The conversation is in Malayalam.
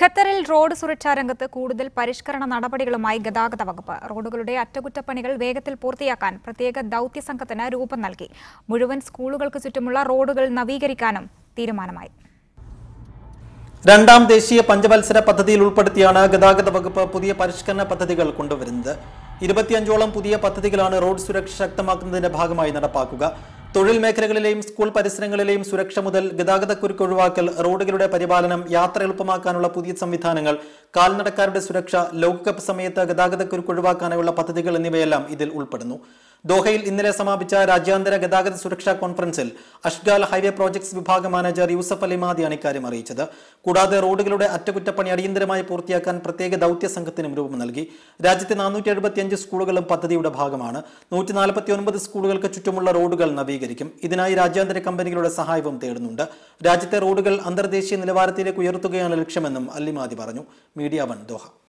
ഖത്തറിൽ റോഡ് സുരക്ഷാ രംഗത്ത് കൂടുതൽ പരിഷ്കരണ നടപടികളുമായി ഗതാഗത വകുപ്പ്. റോഡുകളുടെ അറ്റകുറ്റപ്പണികൾ വേഗത്തിൽ പൂർത്തിയാക്കാൻ പ്രത്യേക ദൌത്യ സംഘത്തിന് രൂപം നൽകി. മുഴുവൻ സ്കൂളുകൾക്ക് ചുറ്റുമുള്ള റോഡുകൾ നവീകരിക്കാനും തീരുമാനമായി. രണ്ടാം ദേശീയ പഞ്ചവത്സര പദ്ധതിയിൽ ഉൾപ്പെടുത്തിയാണ് ഗതാഗത വകുപ്പ് പുതിയ പരിഷ്കരണ പദ്ധതികൾ കൊണ്ടുവരുന്നത്. 25ഓളം പുതിയ പദ്ധതികളാണ് റോഡ് സുരക്ഷ ശക്തമാക്കുന്നതിന്റെ ഭാഗമായി നടപ്പാക്കുക. തൊഴിൽ മേഖലകളിലെയും സ്കൂൾ പരിസരങ്ങളിലെയും സുരക്ഷ മുതൽ ഗതാഗതക്കുരുക്ക് ഒഴിവാക്കൽ, റോഡുകളുടെ പരിപാലനം, യാത്ര എളുപ്പമാക്കാനുള്ള പുതിയ സംവിധാനങ്ങൾ, കാൽനടക്കാരുടെ സുരക്ഷ, ലോകകപ്പ് സമയത്ത് ഗതാഗതക്കുരുക്ക് ഒഴിവാക്കാനുള്ള പദ്ധതികൾ എന്നിവയെല്ലാം ഇതിൽ ഉൾപ്പെടുന്നു. ദോഹയിൽ ഇന്നലെ സമാപിച്ച രാജ്യാന്തര ഗതാഗത സുരക്ഷാ കോൺഫറൻസിൽ അഷ്ഗാൽ ഹൈവേ പ്രോജക്ട്സ് വിഭാഗ മാനേജർ യൂസഫ് അലി മാദിയാണ് ഇക്കാര്യം അറിയിച്ചത്. കൂടാതെ റോഡുകളുടെ അറ്റകുറ്റപ്പണി അടിയന്തരമായി പൂർത്തിയാക്കാൻ പ്രത്യേക ദൌത്യ സംഘത്തിനും രൂപം നൽകി. രാജ്യത്തെ 475 സ്കൂളുകളും പദ്ധതിയുടെ ഭാഗമാണ്. 149 സ്കൂളുകൾക്ക് ചുറ്റുമുള്ള റോഡുകൾ നവീകരിക്കും. ഇതിനായി രാജ്യാന്തര കമ്പനികളുടെ സഹായവും തേടുന്നുണ്ട്. രാജ്യത്തെ റോഡുകൾ അന്തർദേശീയ നിലവാരത്തിലേക്ക് ഉയർത്തുകയാണ് ലക്ഷ്യമെന്നും അലി മാദി പറഞ്ഞു. Media 1 Doha.